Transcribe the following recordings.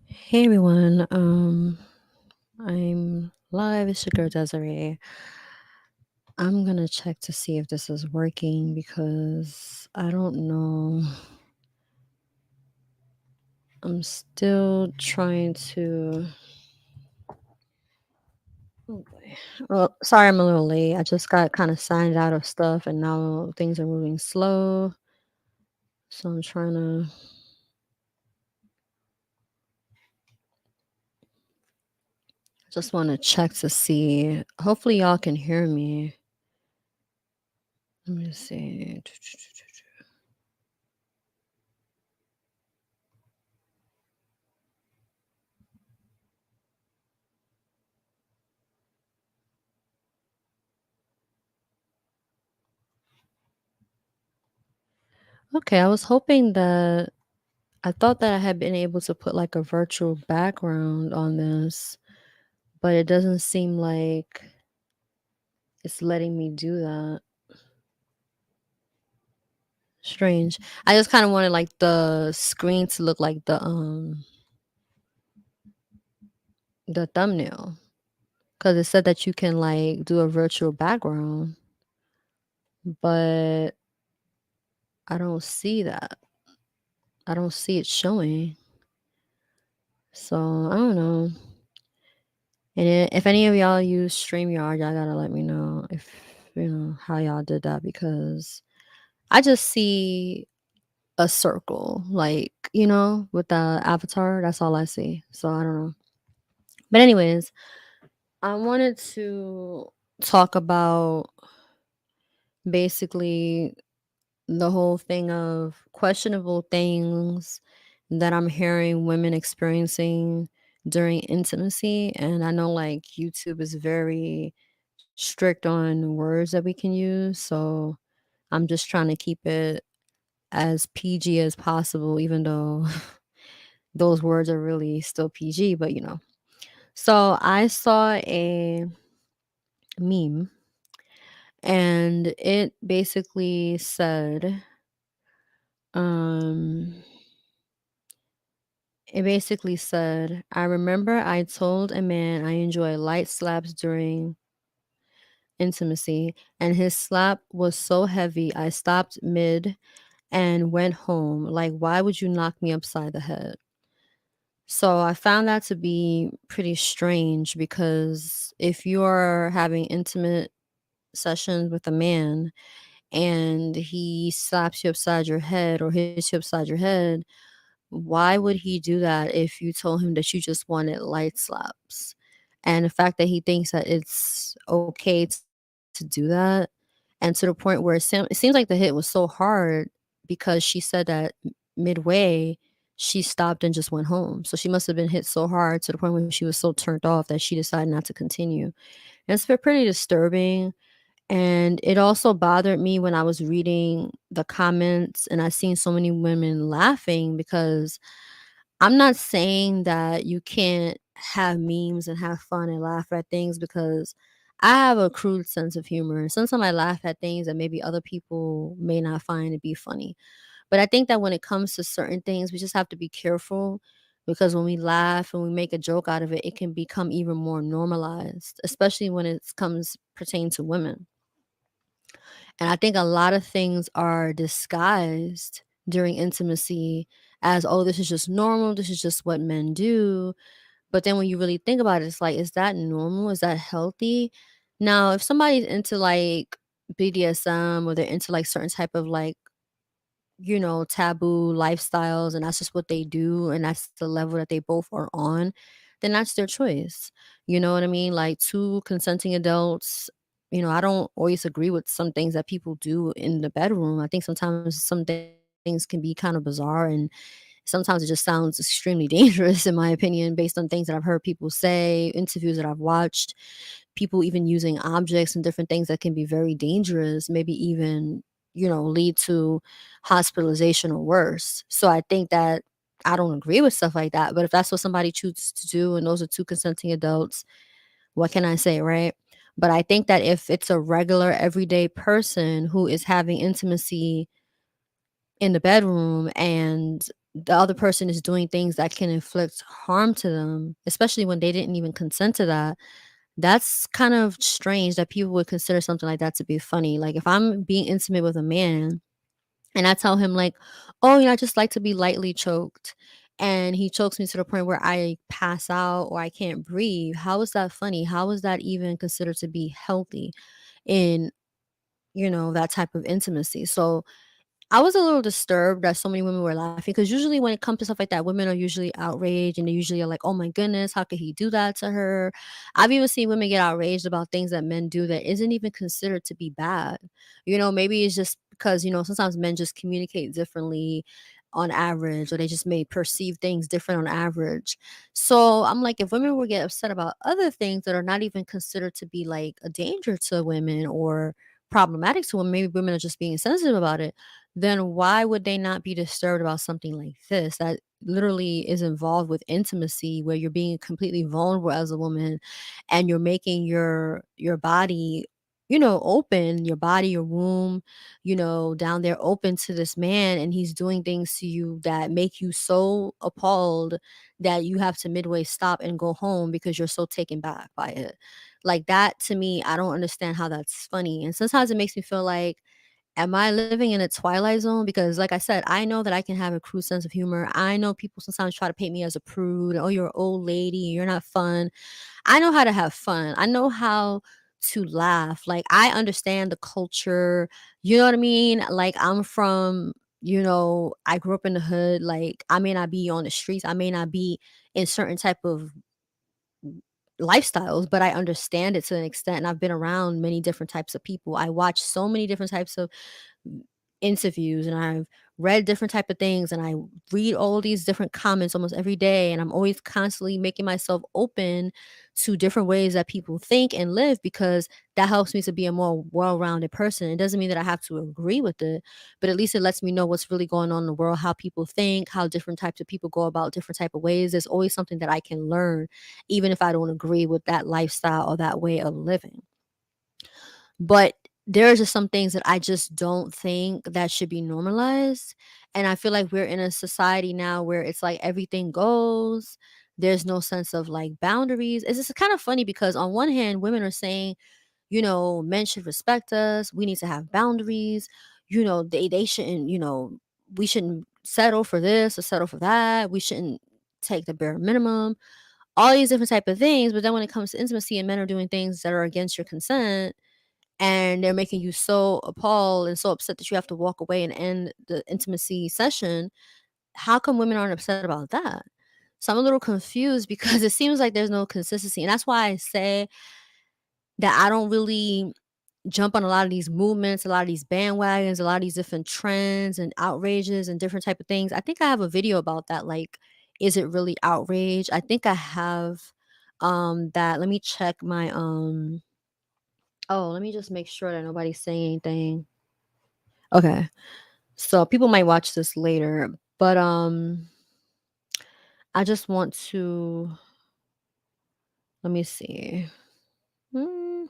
Hey everyone, I'm live. It's your girl Desiree. I'm gonna check to see if this is working because I don't know. I'm still trying to. Oh boy. Well, sorry I'm a little late. I just got kind of signed out of stuff and now things are moving slow. So I'm trying to. Just want to check to see. Hopefully, y'all can hear me. Let me see. Okay, I was hoping that I thought that I had been able to put like a virtual background on this, but it doesn't seem like it's letting me do that. Strange. I just kind of wanted like the screen to look like the thumbnail because it said that you can like do a virtual background, but I don't see that. I don't see it showing. So I don't know. And if any of y'all use StreamYard, y'all gotta let me know if you know how y'all did that because I just see a circle, like, with the avatar. That's all I see. So I don't know. But anyways, I wanted to talk about basically the whole thing of questionable things that I'm hearing women experiencing during intimacy. And I know like YouTube is very strict on words that we can use. So I'm just trying to keep it as PG as possible, even though those words are really still PG, but. So I saw a meme and um, it basically said, I remember I told a man I enjoy light slaps during intimacy, and his slap was so heavy I stopped mid and went home. Like, why would you knock me upside the head? So I found that to be pretty strange because if you're having intimate sessions with a man and he slaps you upside your head or hits you upside your head, why would he do that if you told him that you just wanted light slaps? And the fact that he thinks that it's okay to do that, and to the point where it seems like the hit was so hard because she said that midway she stopped and just went home. So she must have been hit so hard to the point where she was so turned off that she decided not to continue. And it's been pretty disturbing. And it also bothered me when I was reading the comments and I seen so many women laughing because I'm not saying that you can't have memes and have fun and laugh at things because I have a crude sense of humor. And sometimes I laugh at things that maybe other people may not find to be funny. But I think that when it comes to certain things, we just have to be careful because when we laugh and we make a joke out of it, it can become even more normalized, especially when it comes pertaining to women. And I think a lot of things are disguised during intimacy as, oh, this is just normal. This is just what men do. But then when you really think about it, it's like, is that normal? Is that healthy? Now, if somebody's into like BDSM or they're into like certain type of like, taboo lifestyles and that's just what they do and that's the level that they both are on, then that's their choice. You know what I mean? Like two consenting adults, I don't always agree with some things that people do in the bedroom. I think sometimes things can be kind of bizarre and sometimes it just sounds extremely dangerous in my opinion based on things that I've heard people say, interviews that I've watched, people even using objects and different things that can be very dangerous, maybe even, lead to hospitalization or worse. So I think that I don't agree with stuff like that. But if that's what somebody chooses to do and those are two consenting adults, what can I say, right? But I think that if it's a regular everyday person who is having intimacy in the bedroom and the other person is doing things that can inflict harm to them, especially when they didn't even consent to that. That's kind of strange that people would consider something like that to be funny. Like if I'm being intimate with a man and I tell him like, "Oh, I just like to be lightly choked." And he chokes me to the point where I pass out or I can't breathe. How is that funny? How is that even considered to be healthy in, that type of intimacy? So I was a little disturbed that so many women were laughing because usually when it comes to stuff like that, women are usually outraged and they usually are like, "Oh my goodness, how could he do that to her?" I've even seen women get outraged about things that men do that isn't even considered to be bad. Maybe it's just because, sometimes men just communicate differently on average, or they just may perceive things different on average. So I'm like, if women would get upset about other things that are not even considered to be like a danger to women or problematic to women, maybe women are just being sensitive about it, then why would they not be disturbed about something like this that literally is involved with intimacy where you're being completely vulnerable as a woman and you're making your body, open, your body, your womb, down there open to this man, and he's doing things to you that make you so appalled that you have to midway stop and go home because you're so taken back by it. Like that to me, I don't understand how that's funny. And sometimes it makes me feel like, am I living in a twilight zone? Because like I said, I know that I can have a crude sense of humor. I know people sometimes try to paint me as a prude. Oh, you're an old lady, you're not fun. I know how to have fun. I know how to laugh. Like I understand the culture. You know what I mean? Like I'm from, I grew up in the hood. Like I may not be on the streets. I may not be in certain type of lifestyles, but I understand it to an extent. And I've been around many different types of people. I watch so many different types of interviews, and I've read different type of things, and I read all these different comments almost every day, and I'm always constantly making myself open to different ways that people think and live because that helps me to be a more well-rounded person. It doesn't mean that I have to agree with it, but at least it lets me know what's really going on in the world, how people think, how different types of people go about different type of ways. There's always something that I can learn even if I don't agree with that lifestyle or that way of living. But there are just some things that I just don't think that should be normalized, and I feel like we're in a society now where it's like everything goes. There's no sense of, like, boundaries. It's just kind of funny because on one hand, women are saying, "Men should respect us. We need to have boundaries." They shouldn't, we shouldn't settle for this or settle for that. We shouldn't take the bare minimum. All these different type of things, but then when it comes to intimacy and men are doing things that are against your consent, and they're making you so appalled and so upset that you have to walk away and end the intimacy session, how come women aren't upset about that? So I'm a little confused because it seems like there's no consistency. And that's why I say that I don't really jump on a lot of these movements, a lot of these bandwagons, a lot of these different trends and outrages and different type of things. I think I have a video about that. Like, is it really outrage? I think I have that. Let me check my let me just make sure that nobody's saying anything. Okay. So people might watch this later, but I just want to, let me see. Mm,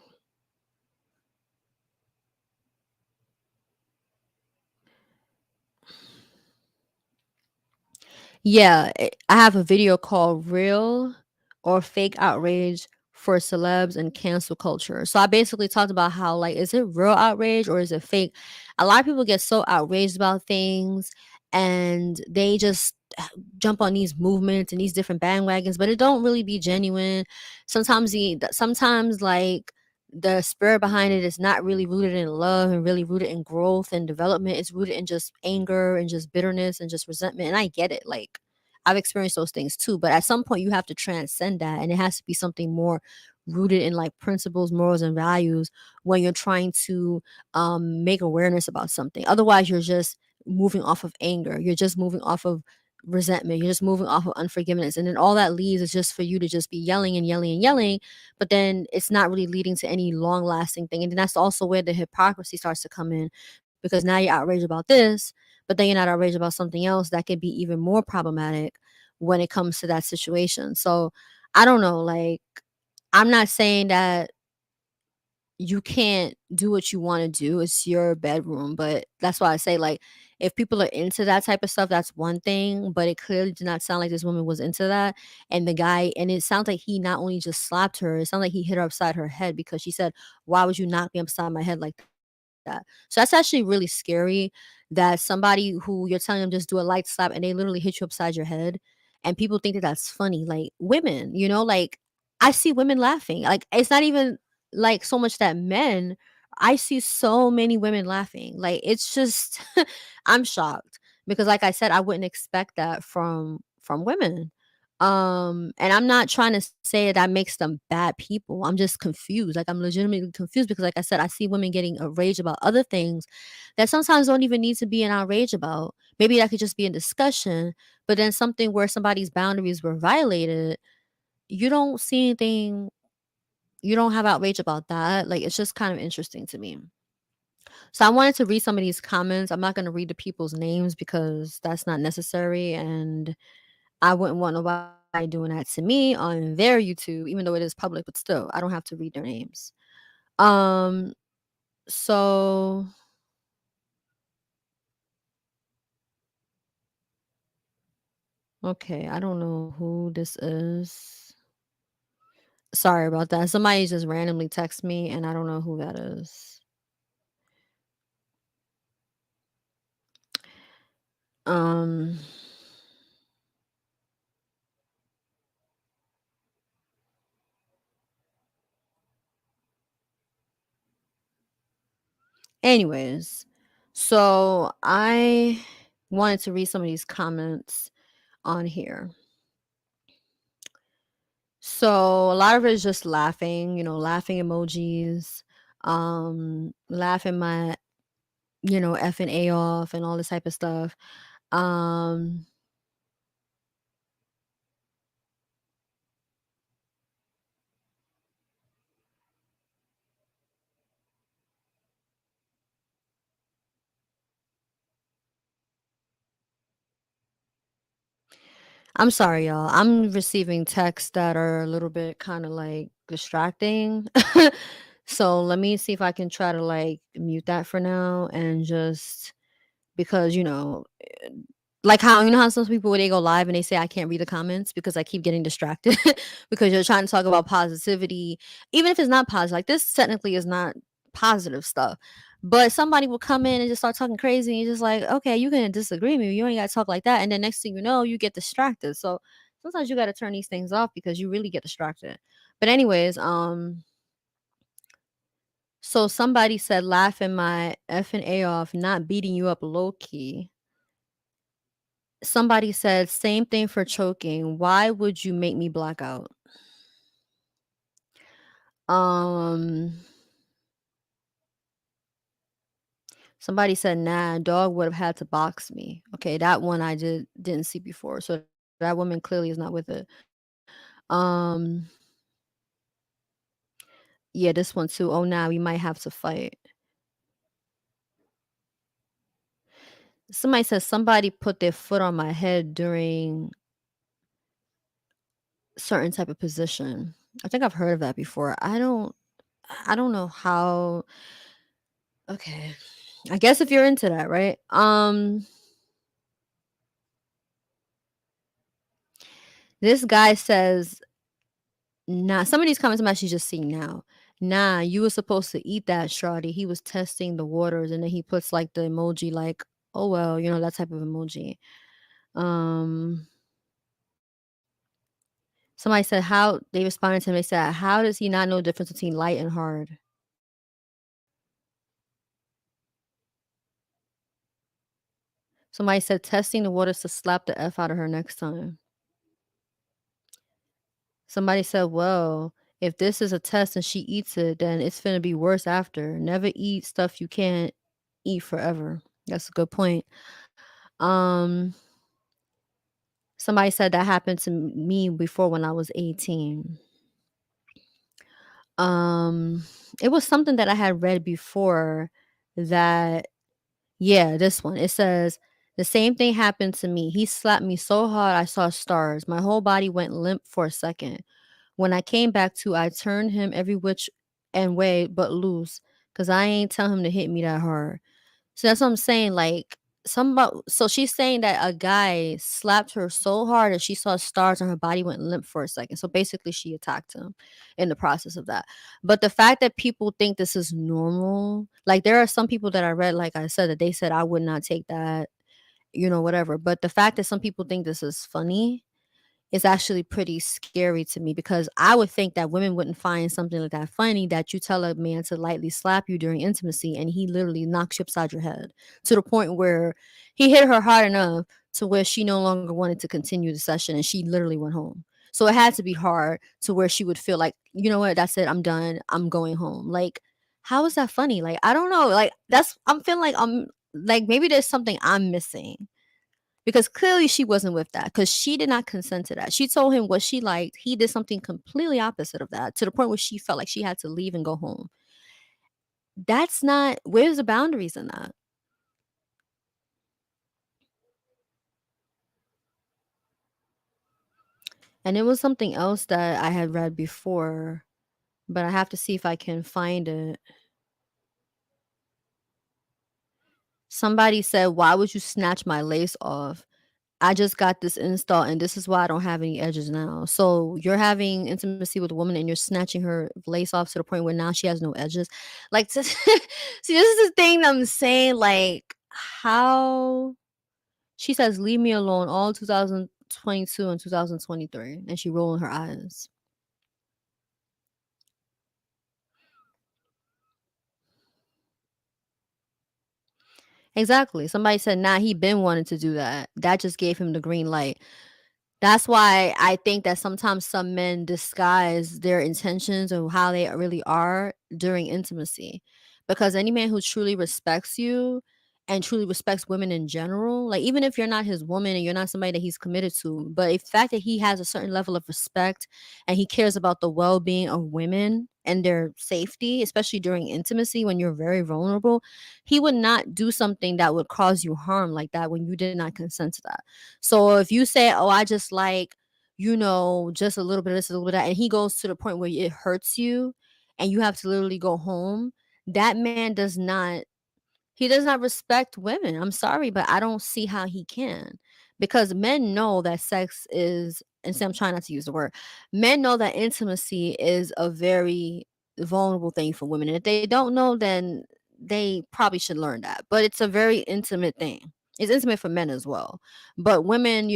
yeah, I have a video called Real or Fake Outrage for Celebs and Cancel Culture. So I basically talked about how, like, is it real outrage or is it fake? A lot of people get so outraged about things and they just jump on these movements and these different bandwagons, but it don't really be genuine. Sometimes like the spirit behind it is not really rooted in love and really rooted in growth and development. It's rooted in just anger and just bitterness and just resentment. And I get it. Like I've experienced those things too. But at some point you have to transcend that. And it has to be something more rooted in like principles, morals, and values when you're trying to make awareness about something. Otherwise, you're just moving off of anger. You're just moving off of resentment. You're just moving off of unforgiveness. And then all that leaves is just for you to just be yelling and yelling and yelling, but then it's not really leading to any long lasting thing. And then that's also where the hypocrisy starts to come in because now you're outraged about this, but then you're not outraged about something else that could be even more problematic when it comes to that situation. So I don't know, like, I'm not saying that you can't do what you want to do. It's your bedroom, but that's why I say, like, If people are into that type of stuff, that's one thing, but it clearly did not sound like this woman was into that. And the guy, and it sounds like he not only just slapped her, it sounds like he hit her upside her head because she said, "Why would you knock me upside my head like that?" So that's actually really scary that somebody who you're telling them just do a light slap and they literally hit you upside your head and people think that that's funny. Like women, like I see women laughing. Like it's not even like so much that men, I see so many women laughing. Like it's just I'm shocked because like I said I wouldn't expect that from women. And I'm not trying to say that makes them bad people. I'm just confused. Like I'm legitimately confused because like I said I see women getting enraged about other things that sometimes don't even need to be an outrage about. Maybe that could just be a discussion, but then something where somebody's boundaries were violated, you don't see anything, you don't have outrage about that. Like it's just kind of interesting to me. So I wanted to read some of these comments. I'm not going to read the people's names because that's not necessary and I wouldn't want nobody doing that to me on their YouTube, even though it is public, but still, I don't have to read their names. Um, so okay, I don't know who this is. Sorry about that. Somebody just randomly text me and I don't know who that is. Um anyways, so I wanted to read some of these comments on here. So a lot of it is just laughing, laughing emojis, laughing my, F and A off and all this type of stuff. Um, I'm sorry, y'all. I'm receiving texts that are a little bit kind of like distracting. So let me see if I can try to like mute that for now and just because like how some people when they go live and they say I can't read the comments because I keep getting distracted because you're trying to talk about positivity, even if it's not positive. Like this technically is not positive stuff. But somebody will come in and just start talking crazy and you're just like, okay, you can disagree with me. You ain't gotta talk like that. And then next thing you know, you get distracted. So sometimes you gotta turn these things off because you really get distracted. But anyways, so somebody said laughing my F and A off, not beating you up low key. Somebody said, "Same thing for choking. Why would you make me black out?" Um, somebody said, "Nah, dog would have had to box me." Okay, that one I didn't see before. So that woman clearly is not with it. Um, yeah, this one too. Oh, now we might have to fight. Somebody says somebody put their foot on my head during certain type of position. I think I've heard of that before. I don't know how. Okay. I guess if you're into that, right? This guy says, "Nah." Some of these comments I'm actually just seeing now. "Nah, you were supposed to eat that, shawty." He was testing the waters, and then he puts like the emoji, like, "Oh well," that type of emoji. Um, somebody said, "How?" They responded to him. They said, "How does he not know the difference between light and hard?" Somebody said, "Testing the waters to slap the f out of her next time." Somebody said, "Well, if this is a test and she eats it, then it's gonna be worse after. Never eat stuff you can't eat forever." That's a good point. Um, somebody said that happened to me before when I was 18. Um, it was something that I had read before that, yeah, this one. It says, "The same thing happened to me. He slapped me so hard I saw stars. My whole body went limp for a second. When I came back to, I turned him every which and way but loose, cause I ain't tell him to hit me that hard." So that's what I'm saying, like, so she's saying that a guy slapped her so hard that she saw stars and her body went limp for a second. So basically she attacked him in the process of that. But the fact that people think this is normal, like there are some people that I read, like I said, that they said I would not take that, whatever. But the fact that some people think this is funny is actually pretty scary to me, because I would think that women wouldn't find something like that funny, that you tell a man to lightly slap you during intimacy and he literally knocks you upside your head to the point where he hit her hard enough to where she no longer wanted to continue the session and she literally went home. So it had to be hard to where she would feel like, you know what, that's it, I'm done, I'm going home. Like, how is that funny? Like, I don't know. Like, I'm feeling like I'm like, maybe there's something I'm missing, because clearly she wasn't with that, because she did not consent to that. She told him what she liked. He did something completely opposite of that, to the point where she felt like she had to leave and go home. That's not, where's the boundaries in that? And it was something else that I had read before, but I have to see if I can find it. Somebody said, "Why would you snatch my lace off? I just got this install and this is why I don't have any edges now." So you're having intimacy with a woman and you're snatching her lace off to the point where now she has no edges. Like, see, this is the thing that I'm saying. Like, how she says, "Leave me alone," all 2022 and 2023, and she rolling her eyes. Exactly. Somebody said, "Nah, he been wanting to do that." That just gave him the green light. That's why I think that sometimes some men disguise their intentions or how they really are during intimacy. Because any man who truly respects you and truly respects women in general, like even if you're not his woman and you're not somebody that he's committed to, but the fact that he has a certain level of respect and he cares about the well being of women and their safety, especially during intimacy when you're very vulnerable, he would not do something that would cause you harm like that when you did not consent to that. So if you say, "Oh, I just like, just a little bit of this, a little bit of that," and he goes to the point where it hurts you and you have to literally go home, that man does not respect women. I'm sorry, but I don't see how he can. Because men know that sex is, and say I'm trying not to use the word, men know that intimacy is a very vulnerable thing for women. And if they don't know, then they probably should learn that. But it's a very intimate thing. It's intimate for men as well. But women,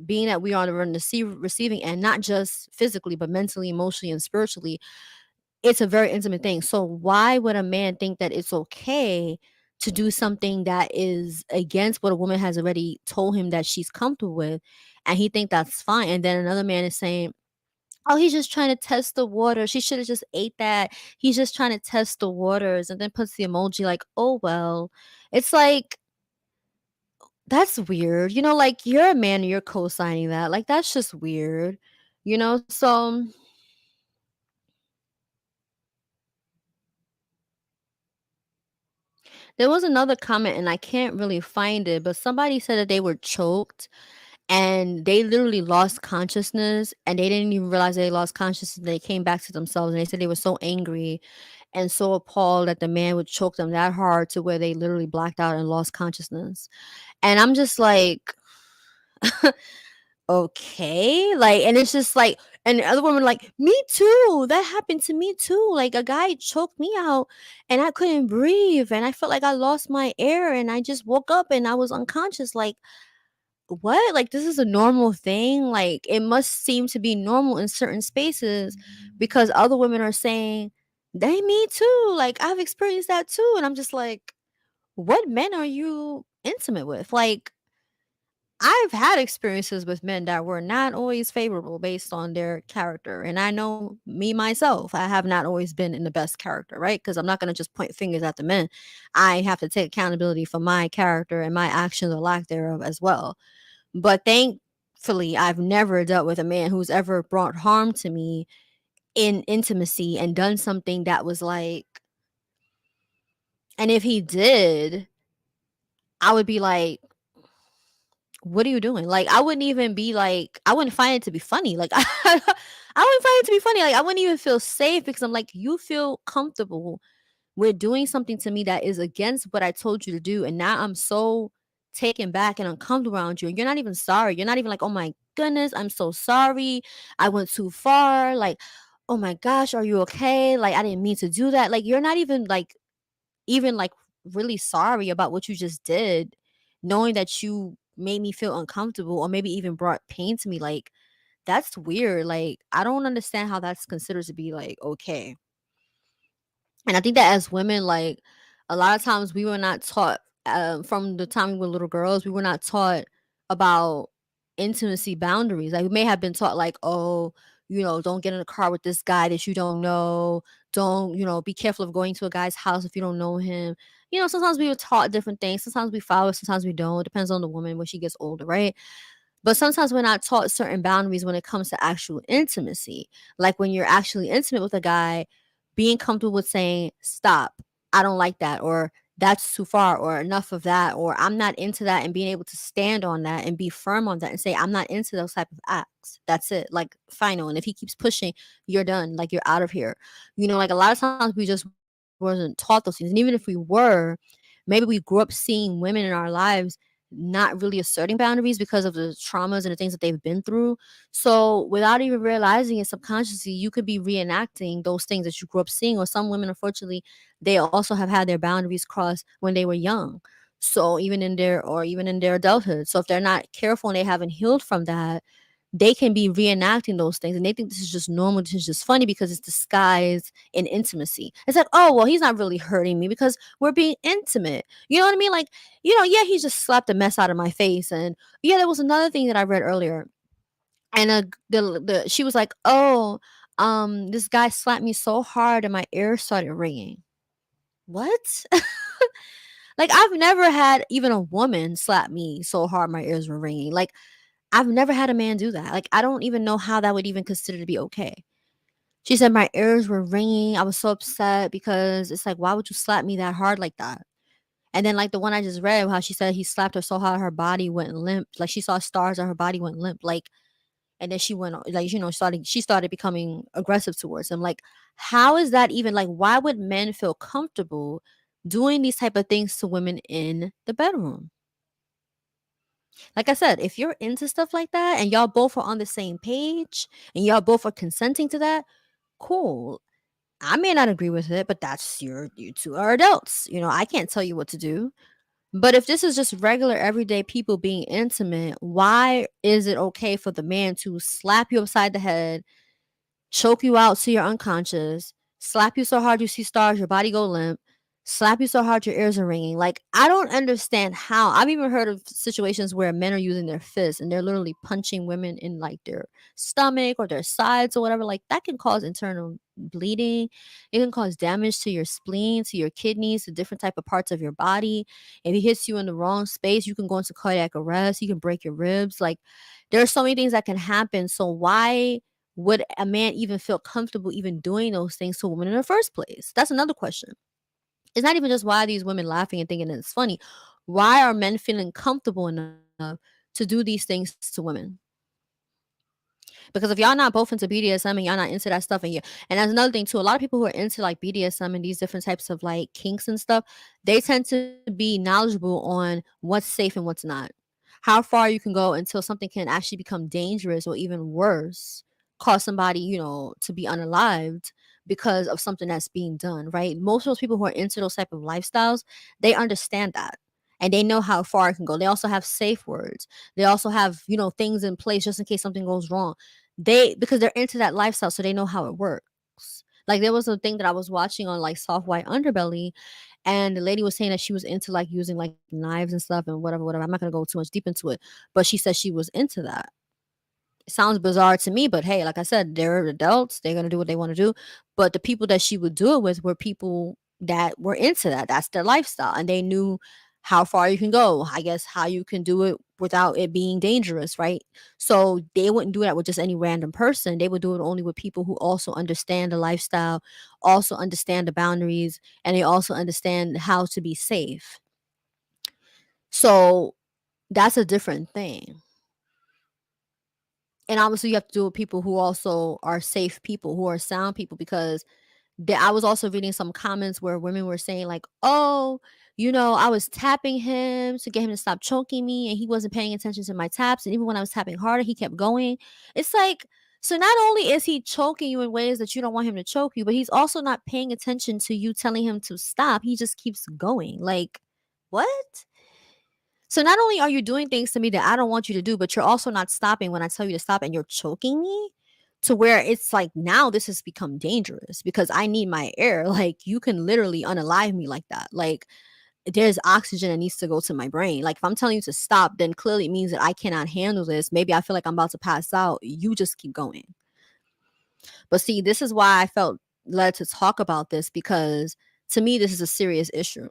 being that we are on the receiving end, not just physically, but mentally, emotionally, and spiritually, it's a very intimate thing. So why would a man think that it's okay to do something that is against what a woman has already told him that she's comfortable with, and he think that's fine, and then another man is saying, "Oh, he's just trying to test the water. She should have just ate that. He's just trying to test the waters," and then puts the emoji like, "Oh well." It's like, that's weird. Like, you're a man and you're co-signing that. Like, that's just weird. So there was another comment and I can't really find it, but somebody said that they were choked and they literally lost consciousness and they didn't even realize they lost consciousness. They came back to themselves and they said they were so angry and so appalled that the man would choke them that hard to where they literally blacked out and lost consciousness. And I'm just like, okay, like, and it's just like, and the other woman like, "Me too, that happened to me too, like, a guy choked me out, and I couldn't breathe, and I felt like I lost my air, and I just woke up, and I was unconscious," like, what? Like, this is a normal thing? Like, it must seem to be normal in certain spaces because other women are saying, "They me too, like, I've experienced that too," and I'm just like, what men are you intimate with? Like, I've had experiences with men that were not always favorable based on their character. And I know me myself, I have not always been in the best character, right? Because I'm not going to just point fingers at the men. I have to take accountability for my character and my actions or lack thereof as well. But thankfully, I've never dealt with a man who's ever brought harm to me in intimacy and done something that was like, and if he did, I would be like, what are you doing? Like, I wouldn't even be like, I wouldn't find it to be funny. Like, I wouldn't find it to be funny. Like, I wouldn't even feel safe because I'm like, you feel comfortable we're doing something to me that is against what I told you to do, and now I'm so taken back and uncomfortable around you, and you're not even sorry. You're not even like, "Oh my goodness, I'm so sorry. I went too far." Like, "Oh my gosh, are you okay? Like, I didn't mean to do that." Like, you're not even really sorry about what you just did, knowing that you made me feel uncomfortable or maybe even brought pain to me. Like, that's weird. Like, I don't understand how that's considered to be like okay. And I think that as women, like, a lot of times we were not taught, from the time we were little girls, we were not taught about intimacy boundaries. Like, we may have been taught, like, oh, don't get in a car with this guy that you don't know. Don't, be careful of going to a guy's house if you don't know him. Sometimes we were taught different things. Sometimes we follow, sometimes we don't. It depends on the woman when she gets older, right? But sometimes we're not taught certain boundaries when it comes to actual intimacy. Like when you're actually intimate with a guy, being comfortable with saying, stop, I don't like that, or that's too far, or enough of that, or I'm not into that, and being able to stand on that and be firm on that and say, I'm not into those type of acts. That's it. Like final. And if he keeps pushing, you're done. Like you're out of here. Like a lot of times we just wasn't taught those things. And even if we were, maybe we grew up seeing women in our lives not really asserting boundaries because of the traumas and the things that they've been through. So without even realizing it subconsciously, you could be reenacting those things that you grew up seeing. Or some women, unfortunately, they also have had their boundaries crossed when they were young. So even in their adulthood. So if they're not careful and they haven't healed from that, they can be reenacting those things and they think this is just normal, this is just funny because it's disguised in intimacy. It's like, oh, well, he's not really hurting me because we're being intimate. You know what I mean? Like, yeah, he just slapped the mess out of my face. And yeah, there was another thing that I read earlier. And she was like, oh, this guy slapped me so hard and my ears started ringing. What? Like, I've never had even a woman slap me so hard my ears were ringing. Like, I've never had a man do that. Like, I don't even know how that would even consider to be okay. She said my ears were ringing. I was so upset because it's like, why would you slap me that hard like that? And then like the one I just read, how she said he slapped her so hard her body went limp. Like she saw stars and her body went limp. Like, and then she went like, she started becoming aggressive towards him. Like, how is that even like, why would men feel comfortable doing these type of things to women in the bedroom? Like I said, if you're into stuff like that and y'all both are on the same page and y'all both are consenting to that, cool. I may not agree with it, but that's you two are adults. I can't tell you what to do. But if this is just regular everyday people being intimate, why is it okay for the man to slap you upside the head, choke you out so you're unconscious, slap you so hard you see stars, your body go limp, slap you so hard your ears are ringing? Like, I don't understand how. I've even heard of situations where men are using their fists and they're literally punching women in like their stomach or their sides or whatever. Like, that can cause internal bleeding. It can cause damage to your spleen, to your kidneys, to different type of parts of your body. If he hits you in the wrong space, you can go into cardiac arrest. You can break your ribs. Like, there are so many things that can happen. So why would a man even feel comfortable even doing those things to a woman in the first place? That's another question. It's not even just why are these women laughing and thinking it's funny. Why are men feeling comfortable enough to do these things to women? Because if y'all not both into BDSM and y'all not into that stuff, and that's another thing too. A lot of people who are into like BDSM and these different types of like kinks and stuff, they tend to be knowledgeable on what's safe and what's not. How far you can go until something can actually become dangerous or even worse, cause somebody, to be unalived because of something that's being done, right? Most of those people who are into those type of lifestyles, they understand that. And they know how far it can go. They also have safe words. They also have, things in place just in case something goes wrong. Because they're into that lifestyle, so they know how it works. Like there was a thing that I was watching on like Soft White Underbelly, and the lady was saying that she was into like using like knives and stuff and whatever, whatever. I'm not gonna go too much deep into it, but she said she was into that. It sounds bizarre to me, but hey, like I said, they're adults. They're gonna do what they want to do. But the people that she would do it with were people that were into that. That's their lifestyle, and they knew how far you can go. I guess how you can do it without it being dangerous, right? So they wouldn't do that with just any random person. They would do it only with people who also understand the lifestyle, also understand the boundaries, and they also understand how to be safe. So that's a different thing. And obviously, you have to do with people who also are safe people, who are sound people, because I was also reading some comments where women were saying like, "Oh, I was tapping him to get him to stop choking me, and he wasn't paying attention to my taps, and even when I was tapping harder, he kept going." It's like, so not only is he choking you in ways that you don't want him to choke you, but he's also not paying attention to you telling him to stop. He just keeps going. Like, what? So not only are you doing things to me that I don't want you to do, but you're also not stopping when I tell you to stop, and you're choking me to where it's like now this has become dangerous because I need my air. Like, you can literally unalive me like that. Like, there's oxygen that needs to go to my brain. Like, if I'm telling you to stop, then clearly it means that I cannot handle this. Maybe I feel like I'm about to pass out. You just keep going. But see, this is why I felt led to talk about this, because to me, this is a serious issue.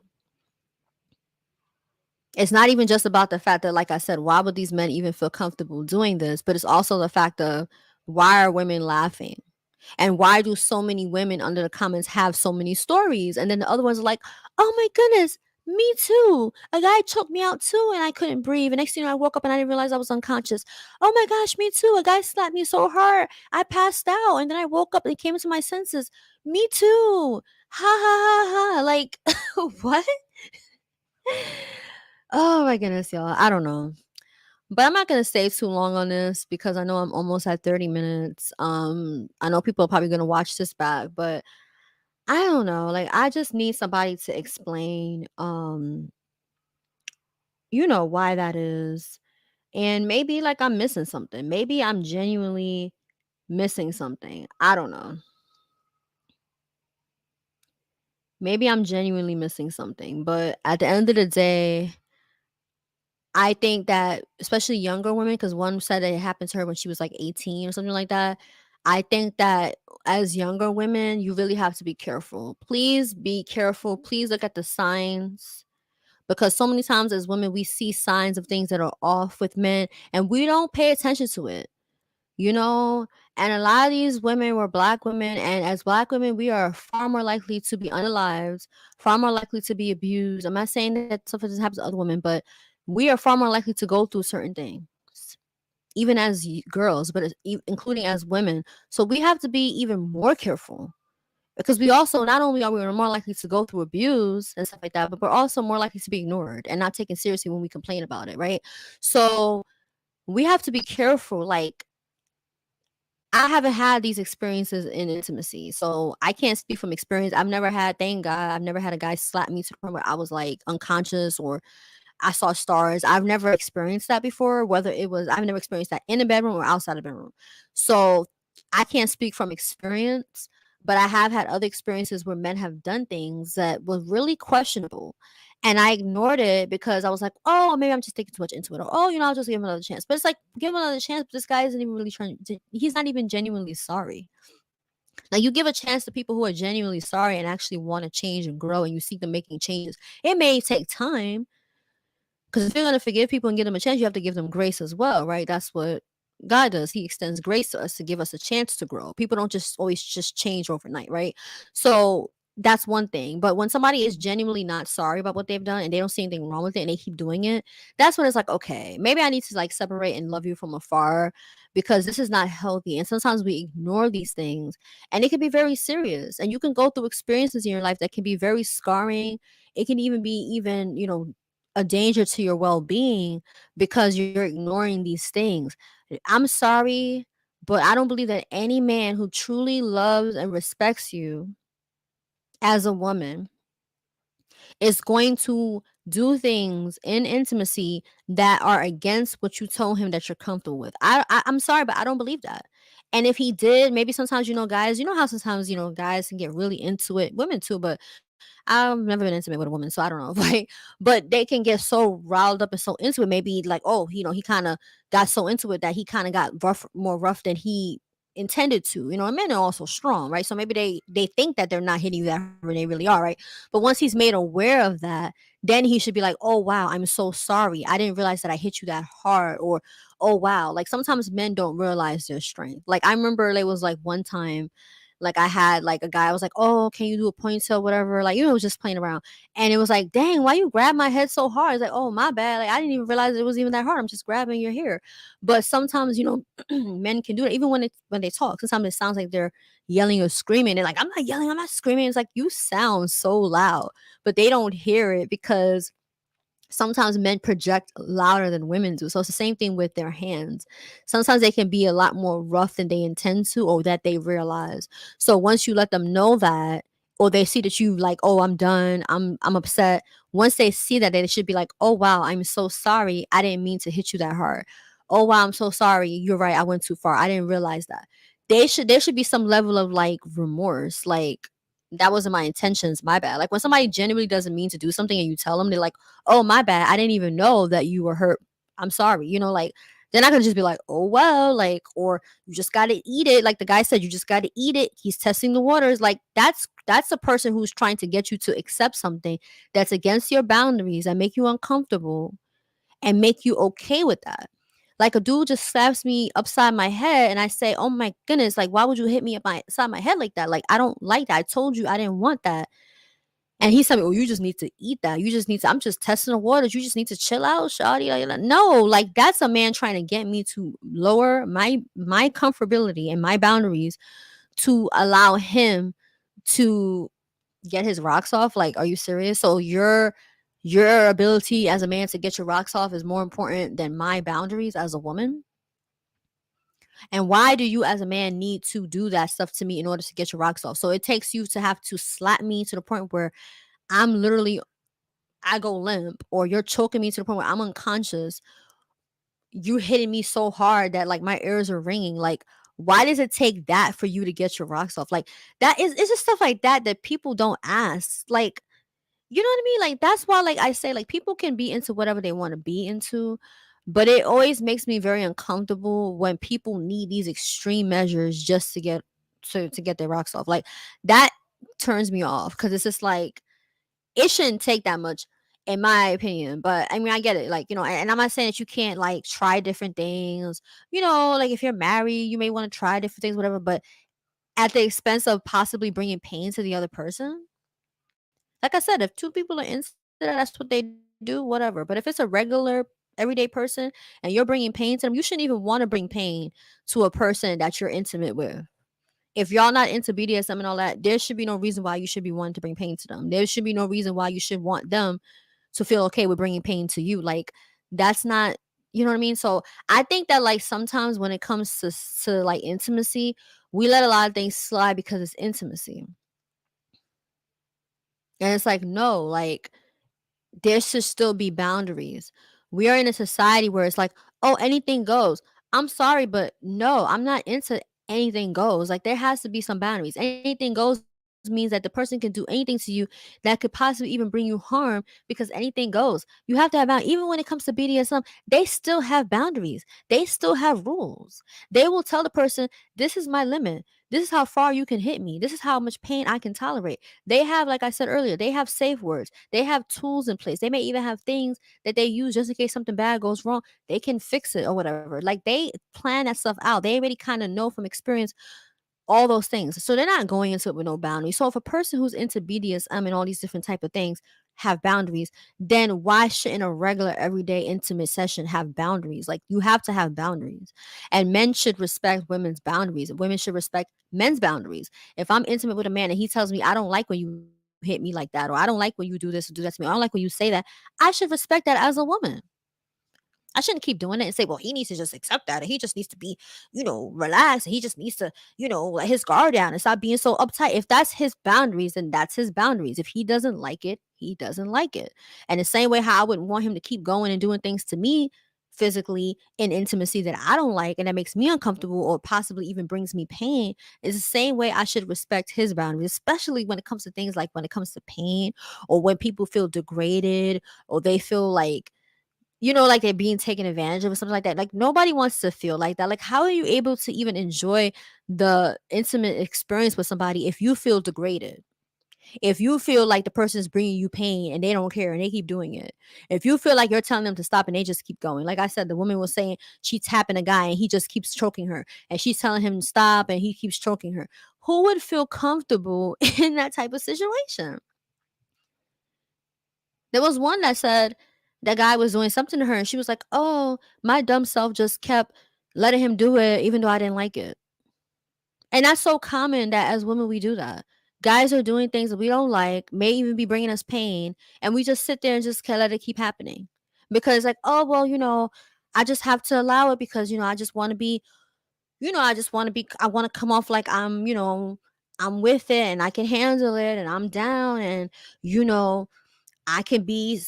It's not even just about the fact that, like I said, why would these men even feel comfortable doing this? But it's also the fact of, why are women laughing? And why do so many women under the comments have so many stories? And then the other ones are like, oh my goodness, me too. A guy choked me out too and I couldn't breathe. And next thing you know, I woke up and I didn't realize I was unconscious. Oh my gosh, me too. A guy slapped me so hard, I passed out. And then I woke up and came into my senses. Me too. Ha ha ha ha. Like, what? Oh my goodness, y'all. I don't know. But I'm not gonna stay too long on this because I know I'm almost at 30 minutes. I know people are probably gonna watch this back, but I don't know. Like, I just need somebody to explain why that is. And maybe like I'm missing something. Maybe I'm genuinely missing something. I don't know. Maybe I'm genuinely missing something. But at the end of the day, I think that especially younger women, because one said that it happened to her when she was like 18 or something like that. I think that as younger women, you really have to be careful. Please be careful. Please look at the signs, because so many times as women, we see signs of things that are off with men and we don't pay attention to it, you know? And a lot of these women were black women. And as black women, we are far more likely to be unalived, far more likely to be abused. I'm not saying that stuff doesn't happen to other women, but we are far more likely to go through certain things, even as girls, but including as women. So we have to be even more careful, because we also, not only are we more likely to go through abuse and stuff like that, but we're also more likely to be ignored and not taken seriously when we complain about it, right? So we have to be careful. Like, I haven't had these experiences in intimacy, so I can't speak from experience. Thank God, I've never had a guy slap me to the point where I was like unconscious or I saw stars. I've never experienced that before, I've never experienced that in the bedroom or outside the bedroom. So I can't speak from experience, but I have had other experiences where men have done things that was really questionable. And I ignored it because I was like, oh, maybe I'm just thinking too much into it. Or, oh, I'll just give him another chance. But it's like, give him another chance. But this guy isn't even really he's not even genuinely sorry. Now, you give a chance to people who are genuinely sorry and actually want to change and grow, and you see them making changes. It may take time, because if you're going to forgive people and give them a chance, you have to give them grace as well, right? That's what God does. He extends grace to us to give us a chance to grow. People don't just always just change overnight, right? So that's one thing. But when somebody is genuinely not sorry about what they've done and they don't see anything wrong with it and they keep doing it, that's when it's like, okay, maybe I need to like separate and love you from afar, because this is not healthy. And sometimes we ignore these things and it can be very serious. And you can go through experiences in your life that can be very scarring. It can even be a danger to your well-being because you're ignoring these things. I'm sorry, but I don't believe that any man who truly loves and respects you as a woman is going to do things in intimacy that are against what you told him that you're comfortable with. I'm sorry, but I don't believe that. And if he did, maybe sometimes, guys, how sometimes, guys can get really into it, women too, but I've never been intimate with a woman, so I don't know. Like, but they can get so riled up and so into it. Maybe like, oh, he kind of got so into it that he kind of got more rough than he intended to. And men are also strong, right? So maybe they think that they're not hitting you that hard when they really are, right? But once he's made aware of that, then he should be like, oh wow, I'm so sorry. I didn't realize that I hit you that hard, or oh wow. Like sometimes men don't realize their strength. Like I remember there was like one time. Like I had like a guy, I was like, "Oh, can you do a ponytail, whatever?" Like, it was just playing around. And it was like, "Dang, why you grab my head so hard?" It's like, "Oh, my bad. Like I didn't even realize it was even that hard. I'm just grabbing your hair." But sometimes, men can do it even when they talk. Sometimes it sounds like they're yelling or screaming. They're like, "I'm not yelling, I'm not screaming." It's like you sound so loud, but they don't hear it because sometimes men project louder than women do. So it's the same thing with their hands. Sometimes they can be a lot more rough than they intend to or that they realize. So once you let them know that, or they see that you like, "Oh, I'm done. I'm upset." Once they see that, they should be like, "Oh wow, I'm so sorry. I didn't mean to hit you that hard. Oh wow, I'm so sorry. You're right. I went too far. I didn't realize that." There should be some level of like remorse, like that wasn't my intentions, my bad. Like when somebody genuinely doesn't mean to do something and you tell them, they're like, "Oh, my bad. I didn't even know that you were hurt. I'm sorry." Like they're not gonna just be like, "Oh well," like, or you just gotta eat it. Like the guy said, you just gotta eat it. He's testing the waters. Like that's a person who's trying to get you to accept something that's against your boundaries and make you uncomfortable and make you okay with that. Like a dude just slaps me upside my head and I say, "Oh my goodness, like why would you hit me upside my head like that? Like I don't like that. I told you I didn't want that." And he's telling me, "Oh, you just need to eat that. You just need to, I'm just testing the waters. You just need to chill out, shawty." Like, no, like that's a man trying to get me to lower my comfortability and my boundaries to allow him to get his rocks off. Like, are you serious? So your ability as a man to get your rocks off is more important than my boundaries as a woman? And why do you as a man need to do that stuff to me in order to get your rocks off? So it takes you to have to slap me to the point where I'm literally I go limp, or you're choking me to the point where I'm unconscious. You hitting me so hard that like my ears are ringing. Like, why does it take that for you to get your rocks off? Like that is it's just stuff like that that people don't ask. Like, you know what I mean? Like that's why like I say like people can be into whatever they want to be into, but it always makes me very uncomfortable when people need these extreme measures just to get their rocks off. Like that turns me off because it's just like it shouldn't take that much in my opinion. But I mean, I get it. Like, and I'm not saying that you can't like try different things. Like if you're married, you may want to try different things, whatever, but at the expense of possibly bringing pain to the other person. Like I said, if two people are into that, that's what they do, whatever. But if it's a regular everyday person and you're bringing pain to them, you shouldn't even want to bring pain to a person that you're intimate with. If y'all not into BDSM and all that, there should be no reason why you should be wanting to bring pain to them. There should be no reason why you should want them to feel okay with bringing pain to you. Like that's not, you know what I mean? So I think that like sometimes when it comes to like intimacy, we let a lot of things slide because it's intimacy. And it's like, no, like there should still be boundaries. We are in a society where it's like, "Oh, anything goes." I'm sorry, but no, I'm not into anything goes. Like there has to be some boundaries. Anything goes means that the person can do anything to you that could possibly even bring you harm because anything goes. You have to have boundaries. Even when it comes to BDSM, they still have boundaries. They still have rules. They will tell the person, "This is my limit. This is how far you can hit me. This is how much pain I can tolerate." They have, like I said earlier, they have safe words. They have tools in place. They may even have things that they use just in case something bad goes wrong. They can fix it or whatever. Like they plan that stuff out. They already kind of know from experience all those things. So they're not going into it with no boundaries. So if a person who's into BDSM and all these different type of things have boundaries, then why shouldn't a regular everyday intimate session have boundaries? Like you have to have boundaries. And men should respect women's boundaries. Women should respect men's boundaries. If I'm intimate with a man and he tells me, "I don't like when you hit me like that," or "I don't like when you do this or do that to me," "I don't like when you say that," I should respect that as a woman. I shouldn't keep doing it and say, "Well, he needs to just accept that. And he just needs to be, relaxed. And he just needs to, let his guard down and stop being so uptight." If that's his boundaries, then that's his boundaries. If he doesn't like it, he doesn't like it. And the same way how I wouldn't want him to keep going and doing things to me physically in intimacy that I don't like and that makes me uncomfortable or possibly even brings me pain is the same way I should respect his boundaries, especially when it comes to things like when it comes to pain or when people feel degraded or they feel like like they're being taken advantage of or something like that. Like nobody wants to feel like that. Like how are you able to even enjoy the intimate experience with somebody if you feel degraded? If you feel like the person is bringing you pain and they don't care and they keep doing it, if you feel like you're telling them to stop and they just keep going, like I said, the woman was saying she tapping a guy and he just keeps choking her, and she's telling him to stop and he keeps choking her. Who would feel comfortable in that type of situation? There was one that said that guy was doing something to her and she was like, "Oh, my dumb self just kept letting him do it even though I didn't like it." And that's so common that as women we do that. Guys are doing things that we don't like, may even be bringing us pain, and we just sit there and just let it keep happening. Because like, "Oh, well, I just have to allow it because, I just want to be, I want to come off like I'm with it and I can handle it and I'm down and you know, I can be,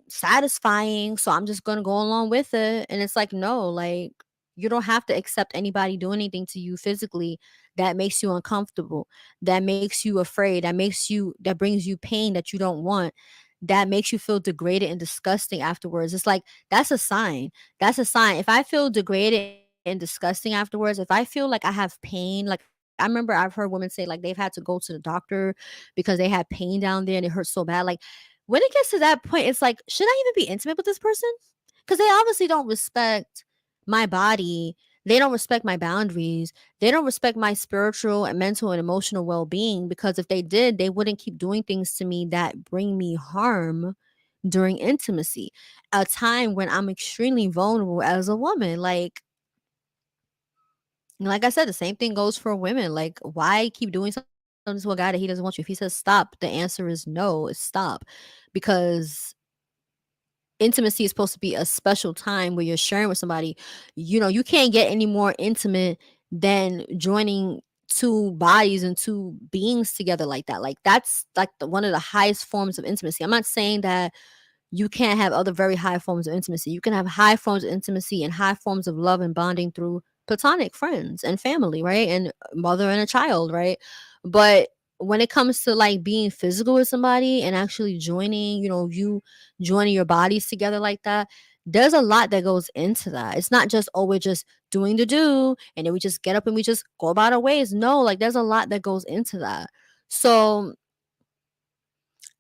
satisfying, so I'm just gonna go along with it." And it's like, no, like you don't have to accept anybody doing anything to you physically that makes you uncomfortable, that makes you afraid, that brings you pain that you don't want, that makes you feel degraded and disgusting afterwards. It's like that's a sign. That's a sign. If I feel degraded and disgusting afterwards, if I feel like I have pain, like I remember I've heard women say like they've had to go to the doctor because they had pain down there and it hurt so bad. Like when it gets to that point, it's like, should I even be intimate with this person? Because they obviously don't respect my body. They don't respect my boundaries. They don't respect my spiritual and mental and emotional well being. Because if they did, they wouldn't keep doing things to me that bring me harm during intimacy, a time when I'm extremely vulnerable as a woman. Like I said, the same thing goes for women. Like, why keep doing something to a guy that he doesn't want you? If he says stop, the answer is no, it's stop. Because intimacy is supposed to be a special time where you're sharing with somebody. You can't get any more intimate than joining two bodies and two beings together like that. Like that's like one of the highest forms of intimacy. I'm not saying that you can't have other very high forms of intimacy. You can have high forms of intimacy and high forms of love and bonding through platonic friends and family, right? And a mother and a child, right? But when it comes to like being physical with somebody and actually joining, you joining your bodies together like that, there's a lot that goes into that. It's not just, oh, we're just doing the do and then we just get up and we just go about our ways. No, like there's a lot that goes into that. So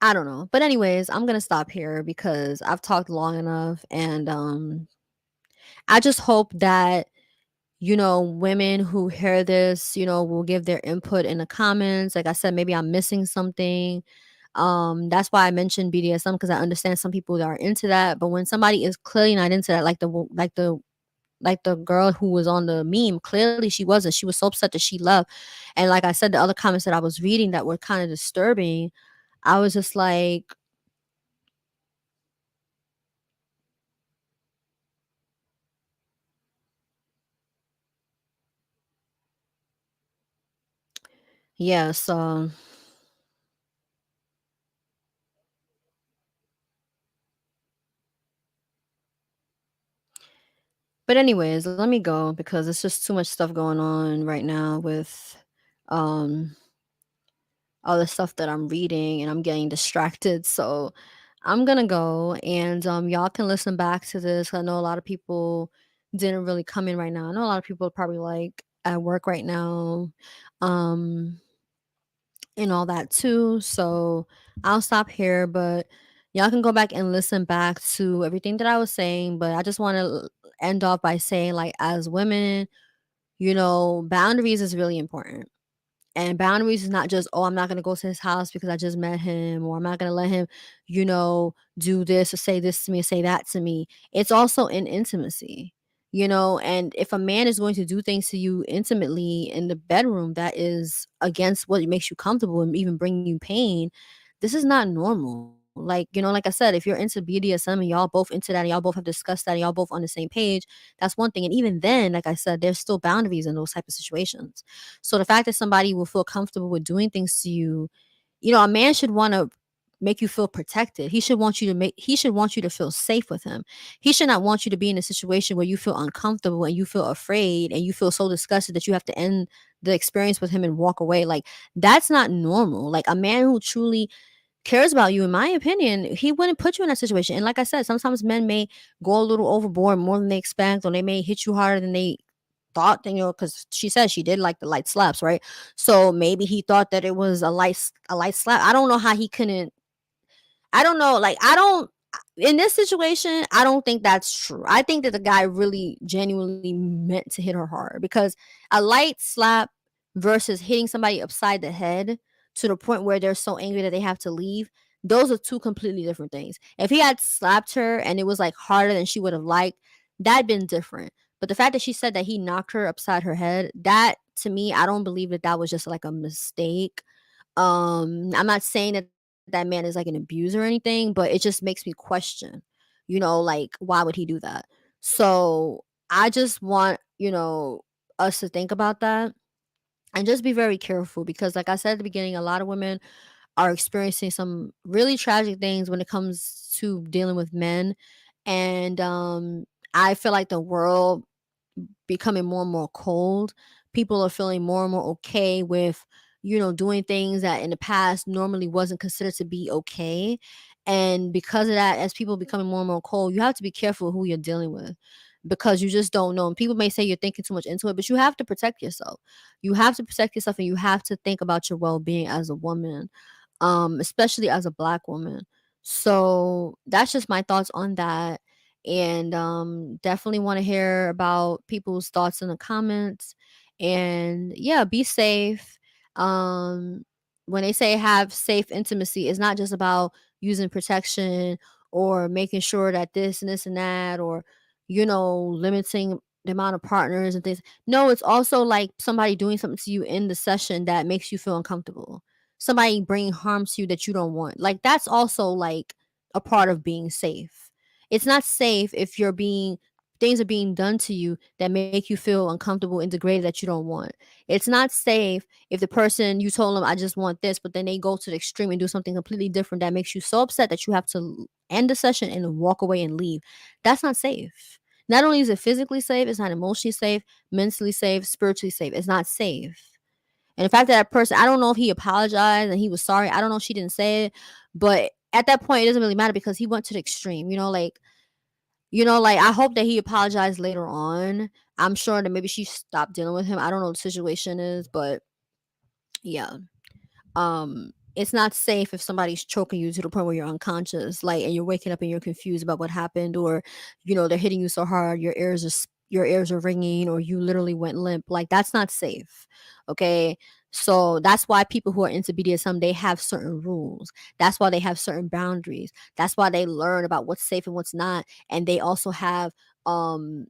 I don't know. But anyways, I'm gonna stop here because I've talked long enough and I just hope that, women who hear this, will give their input in the comments. Like I said, maybe I'm missing something. That's why I mentioned BDSM because I understand some people that are into that. But when somebody is clearly not into that, like the girl who was on the meme, clearly she wasn't. She was so upset that she left. And like I said, the other comments that I was reading that were kind of disturbing, I was just like, yeah, so but anyways, let me go because it's just too much stuff going on right now with um all the stuff that I'm reading and I'm getting distracted. So I'm gonna go and y'all can listen back to this. I know a lot of people didn't really come in right now. I know a lot of people are probably like at work right now. Um and all that too. So I'll stop here, but y'all can go back and listen back to everything that I was saying. But I just want to end off by saying, like, as women, boundaries is really important. And boundaries is not just, oh, I'm not going to go to his house because I just met him, or I'm not going to let him, do this or say this to me or say that to me. It's also in intimacy, and if a man is going to do things to you intimately in the bedroom that is against what makes you comfortable and even bring you pain, this is not normal. Like, like I said, if you're into BDSM and y'all both into that and y'all both have discussed that and y'all both on the same page, that's one thing. And even then, like I said, there's still boundaries in those type of situations. So the fact that somebody will feel comfortable with doing things to you, a man should want to make you feel protected. He should want you to feel safe with him. He should not want you to be in a situation where you feel uncomfortable and you feel afraid and you feel so disgusted that you have to end the experience with him and walk away. Like that's not normal. Like a man who truly cares about you, in my opinion, he wouldn't put you in that situation. And like I said, sometimes men may go a little overboard more than they expect, or they may hit you harder than they thought that, because she said she did like the light slaps, right? So maybe he thought that it was a light slap. I don't know how he couldn't. I don't know. Like, I don't. In this situation, I don't think that's true. I think that the guy really genuinely meant to hit her hard, because a light slap versus hitting somebody upside the head to the point where they're so angry that they have to leave, those are two completely different things. If he had slapped her and it was like harder than she would have liked, that'd been different. But the fact that she said that he knocked her upside her head, that to me, I don't believe that that was just like a mistake. I'm not saying that that man is like an abuser or anything, but it just makes me question, like, why would he do that? So I just want, us to think about that and just be very careful, because like I said at the beginning, a lot of women are experiencing some really tragic things when it comes to dealing with men. And I feel like the world becoming more and more cold. People are feeling more and more okay with, doing things that in the past normally wasn't considered to be okay. And because of that, as people becoming more and more cold, you have to be careful who you're dealing with, because you just don't know. And people may say you're thinking too much into it, but you have to protect yourself. You have to protect yourself, and you have to think about your well being as a woman, especially as a black woman. So that's just my thoughts on that. And definitely want to hear about people's thoughts in the comments. And yeah, be safe. Um, when they say have safe intimacy, it's not just about using protection or making sure that this and this and that, or limiting the amount of partners and things. No, it's also like somebody doing something to you in the session that makes you feel uncomfortable, somebody bringing harm to you that you don't want. Like, that's also like a part of being safe. It's not safe if you're being things are being done to you that make you feel uncomfortable and degraded that you don't want. It's not safe if the person you told them I just want this, but then they go to the extreme and do something completely different that makes you so upset that you have to end the session and walk away and leave. That's not safe. Not only is it physically safe, it's not emotionally safe, mentally safe, spiritually safe. It's not safe. And the fact that that person, I don't know if he apologized and he was sorry. I don't know if she didn't say it, but at that point, it doesn't really matter because he went to the extreme. Like I hope that he apologized later on. I'm sure that maybe she stopped dealing with him. I don't know what the situation is, but yeah. It's not safe if somebody's choking you to the point where you're unconscious, like, and you're waking up and you're confused about what happened, or they're hitting you so hard your ears are ringing, or you literally went limp. Like, that's not safe. Okay, so that's why people who are into BDSM, they have certain rules. That's why they have certain boundaries. That's why they learn about what's safe and what's not, and they also have um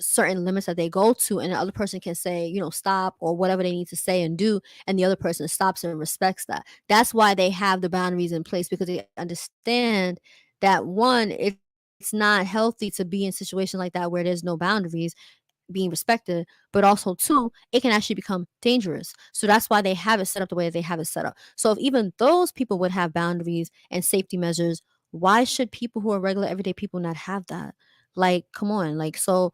certain limits that they go to, and the other person can say, stop, or whatever they need to say and do, and the other person stops and respects that. That's why they have the boundaries in place, because they understand that, one, it's not healthy to be in a situation like that where there's no boundaries being respected, but also, two, it can actually become dangerous. So that's why they have it set up the way they have it set up. So if even those people would have boundaries and safety measures, why should people who are regular everyday people not have that? Like, come on. Like, so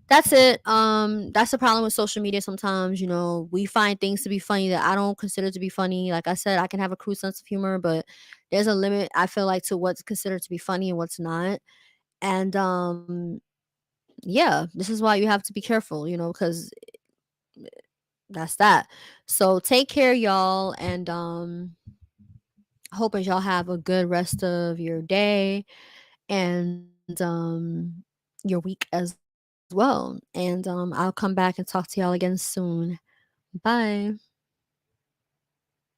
that's it. That's the problem with social media sometimes. We find things to be funny that I don't consider to be funny. Like I said, I can have a crude sense of humor, but there's a limit, I feel like, to what's considered to be funny and what's not. And yeah, this is why you have to be careful, because that's that. So take care, y'all, and hoping y'all have a good rest of your day and your week as well. And I'll come back and talk to y'all again soon. Bye.